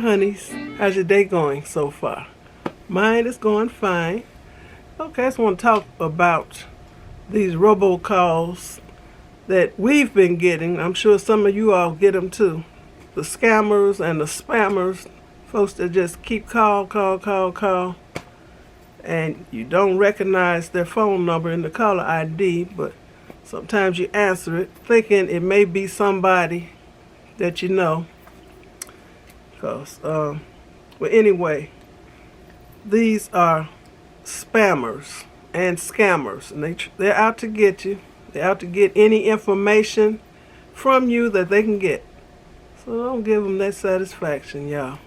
honeys. How's your day going so far? Mine is going fine. Okay, I just want to talk about these robocalls that we've been getting. I'm sure some of you all get them too. The scammers and the spammers, folks that just keep call, and you don't recognize their phone number in the caller ID, but sometimes you answer it thinking it may be somebody that you know. Well, anyway, these are spammers and scammers, and they're out to get you. They're out to get any information from you that they can get. So don't give them that satisfaction, y'all.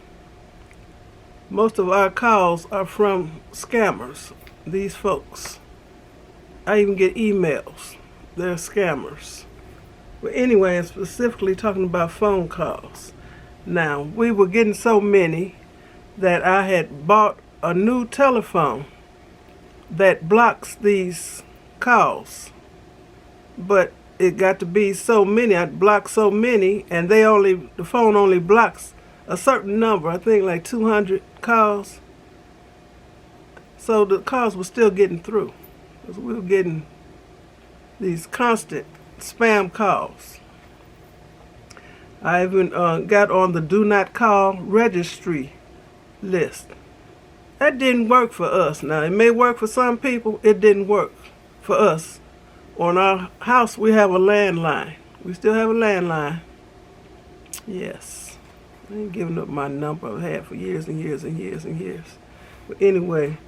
Most of our calls are from scammers, these folks. I even get emails. They're scammers. But anyway, I'm specifically talking about phone calls. Now, we were getting so many that I had bought a new telephone that blocks these calls. But it got to be so many, I blocked so many, and the phone only blocks a certain number, I think like 200 calls. So the calls were still getting through, because we were getting these constant spam calls. I even got on the do not call registry list. That didn't work for us. Now, it may work for some people. It didn't work for us. On our house, we have a landline. We still have a landline. Yes. I ain't giving up my number I've had for years and years and years and years. But anyway,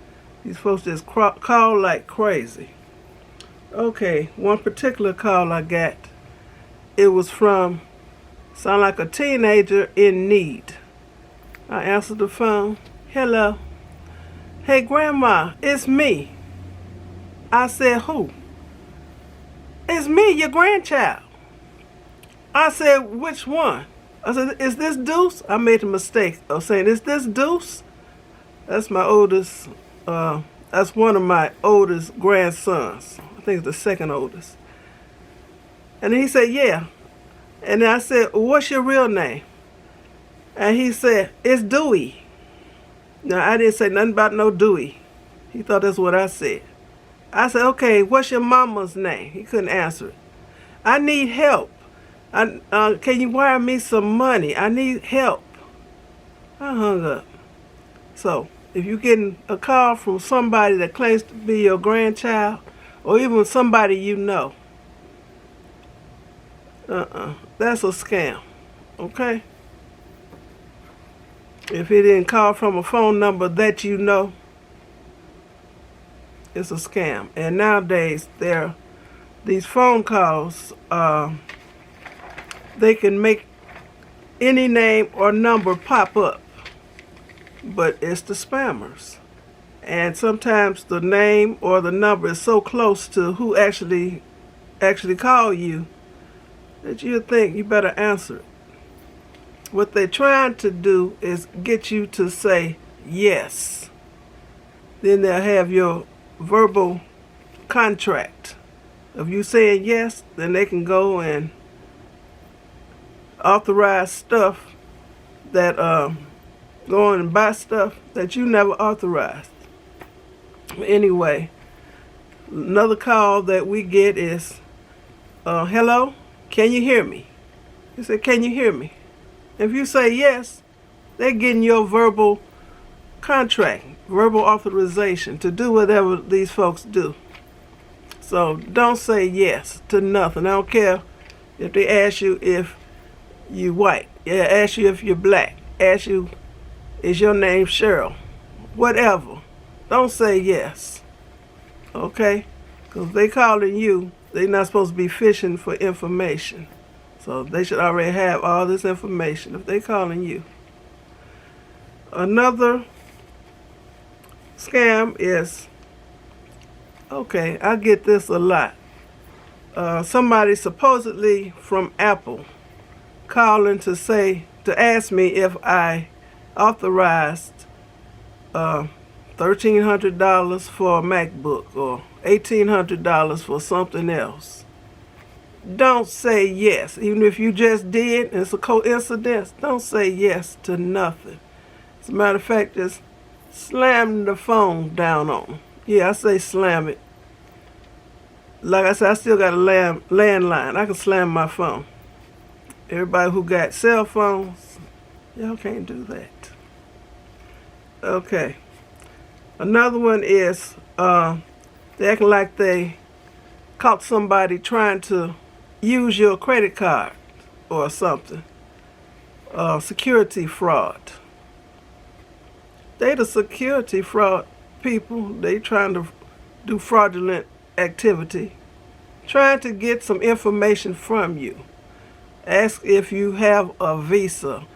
these folks just call like crazy. Okay, one particular call I got, it was from, sound like a teenager in need. I answered the phone. Hello. Hey, Grandma, it's me. I said, who? It's me, your grandchild. I said, which one? I said, is this Deuce? I made a mistake of saying, is this Deuce? That's my oldest, that's one of my oldest grandsons. I think it's the second oldest. And he said, yeah. And I said, what's your real name? And he said, it's Dewey. Now, I didn't say nothing about no Dewey. He thought that's what I said. I said, okay, what's your mama's name? He couldn't answer it. I need help. Can you wire me some money? I need help. I hung up. So, if you're getting a call from somebody that claims to be your grandchild, or even somebody you know, that's a scam, okay? If it didn't call from a phone number that you know, it's a scam. And nowadays, these phone calls, they can make any name or number pop up, but it's the spammers. And sometimes the name or the number is so close to who actually called you that you think you better answer it. What they're trying to do is get you to say yes. Then they'll have your verbal contract. If you saying yes, then they can go and authorize stuff that go on and buy stuff that you never authorized. Anyway, another call that we get is, hello, can you hear me? He said, can you hear me? If you say yes, they're getting your verbal contract, verbal authorization to do whatever these folks do. So don't say yes to nothing. I don't care if they ask you if you white, ask you if you're black, ask you, is your name Cheryl? Whatever. Don't say yes. Okay? Because if they calling you, they're not supposed to be fishing for information. So they should already have all this information if they're calling you. Another scam is, okay, I get this a lot. Somebody supposedly from Apple calling to ask me if I authorized $1,300 for a MacBook or $1,800 for something else. don't say yes. Even if you just did, and it's a coincidence, don't say yes to nothing. As a matter of fact, just slam the phone down on them. Yeah, I say slam it. Like I said, I still got a landline. I can slam my phone. Everybody who got cell phones, y'all can't do that. Okay. Another one is they acting like they caught somebody trying to use your credit card or something. Security fraud. They the security fraud people. They trying to do fraudulent activity, trying to get some information from you. Ask if you have a visa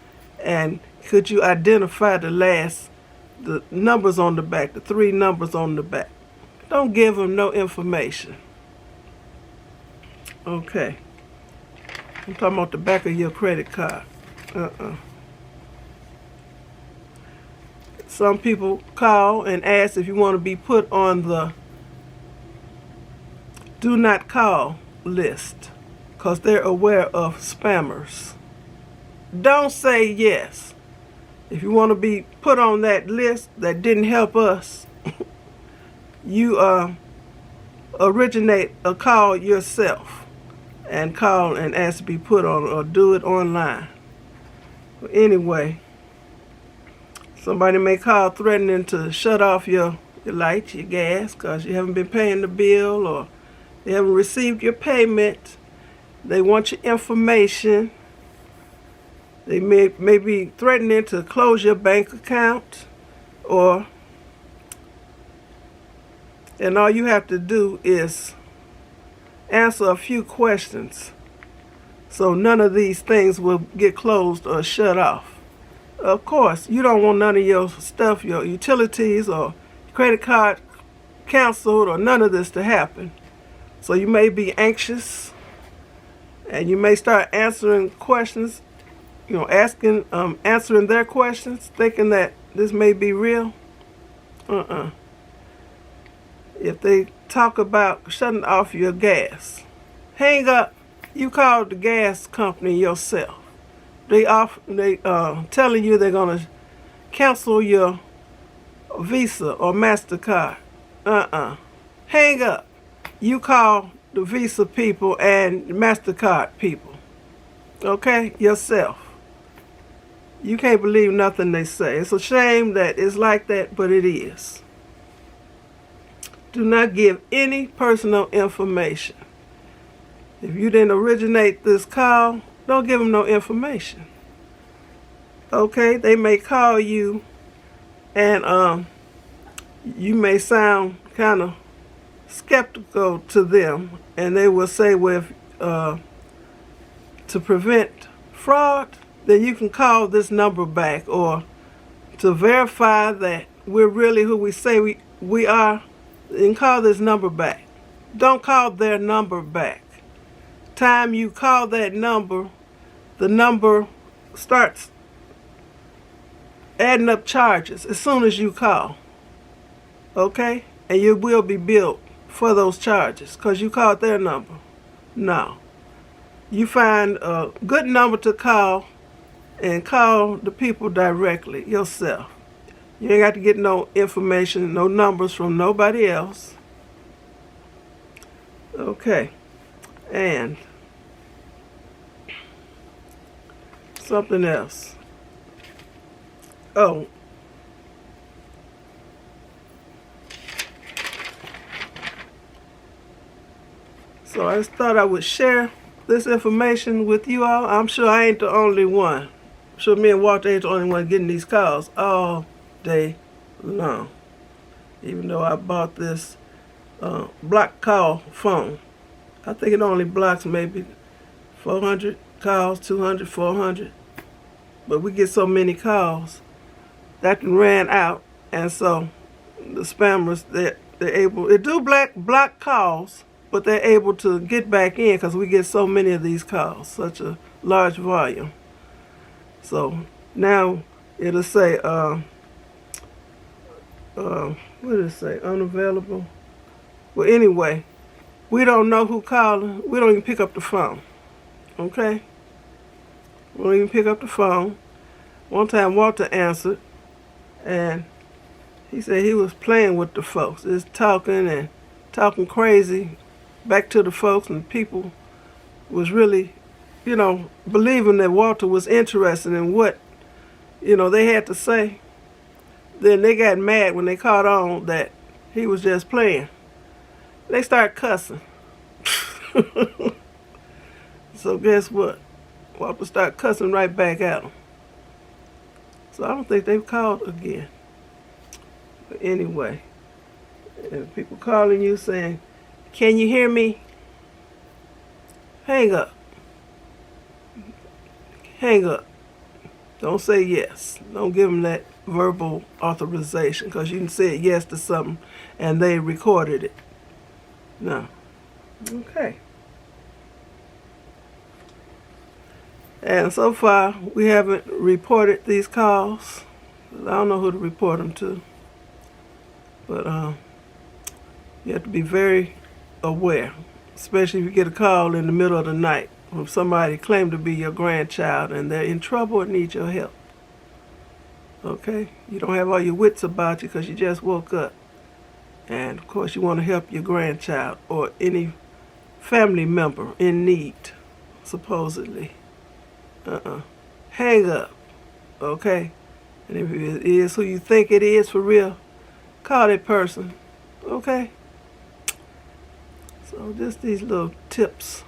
and could you identify the numbers on the back, the 3 numbers on the back. Don't give them no information. Okay. I'm talking about the back of your credit card. Some people call and ask if you want to be put on the do not call list because they're aware of spammers. Don't say yes. If you want to be put on that list that didn't help us, you originate a call yourself and call and ask to be put on or do it online. But anyway, somebody may call threatening to shut off your lights, your gas, because you haven't been paying the bill or they haven't received your payment. They want your information. They may be threatening to close your bank account and all you have to do is answer a few questions so none of these things will get closed or shut off. Of course, you don't want none of your stuff, your utilities or credit card canceled or none of this to happen. So you may be anxious and you may start answering questions, answering their questions, thinking that this may be real. If they talk about shutting off your gas, hang up. You call the gas company yourself. They telling you they're gonna cancel your Visa or MasterCard. Hang up. You call the Visa people and MasterCard people. Okay? Yourself. You can't believe nothing they say. It's a shame that it's like that, but it is. Do not give any personal information. If you didn't originate this call, don't give them no information. Okay? They may call you and you may sound kind of skeptical to them, and they will say, well, to prevent fraud, then you can call this number back, or to verify that we're really who we say we are, you can call this number back. Don't call their number back. Time you call that number, the number starts adding up charges as soon as you call. Okay? And you will be billed for those charges because you called their number. No. You find a good number to call and call the people directly yourself. You ain't got to get no information, no numbers from nobody else. Okay. And something else. Oh. So I just thought I would share this information with you all. I'm sure I ain't the only one. I'm sure me and Walter ain't the only one getting these calls all day long. Even though I bought this block call phone. I think it only blocks maybe 400 calls, 200, 400. But we get so many calls that can ran out. And so the spammers, they're able, they do block calls, but they're able to get back in because we get so many of these calls, such a large volume. So now it'll say, what did it say? Unavailable? Well, anyway, we don't know who calling. We don't even pick up the phone. Okay? We don't even pick up the phone. One time Walter answered, and he said he was playing with the folks, just talking and talking crazy back to the folks, and people was really, believing that Walter was interested in what, they had to say. Then they got mad when they caught on that he was just playing. They started cussing. So guess what? Walter started cussing right back at them. So I don't think they've called again. But anyway, and people calling you saying, "Can you hear me?" Hang up. Hang up. Don't say yes. Don't give them that verbal authorization, because you can say yes to something and they recorded it. No. Okay. And so far, we haven't reported these calls. I don't know who to report them to. But you have to be very aware, especially if you get a call in the middle of the night from somebody claimed to be your grandchild and they're in trouble and need your help. Okay? You don't have all your wits about you because you just woke up. And, of course, you want to help your grandchild or any family member in need, supposedly. Hang up. Okay? And if it is who you think it is for real, call that person. Okay? So just these little tips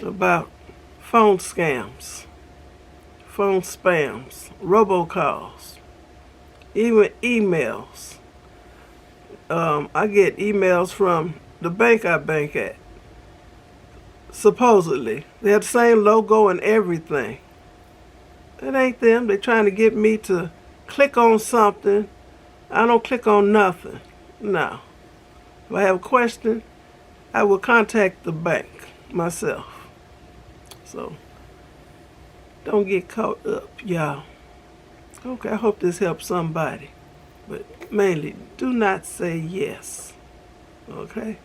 about phone scams, phone spams, robocalls, even emails. I get emails from the bank I bank at. Supposedly. They have the same logo and everything. It ain't them. They're trying to get me to click on something. I don't click on nothing. No. If I have a question, I will contact the bank myself. So, don't get caught up, y'all. Okay, I hope this helps somebody. But mainly, do not say yes. Okay?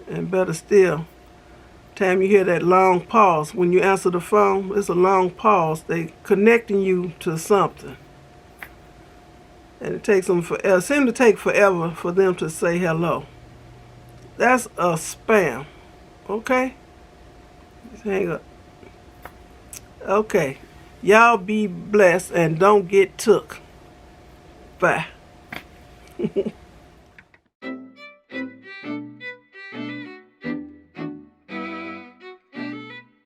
And better still, time you hear that long pause when you answer the phone, it's a long pause. They connecting you to something. And it takes them forever. It seems to take forever for them to say hello. That's a spam. Okay? Just hang up. Okay. Y'all be blessed and don't get took. Bye.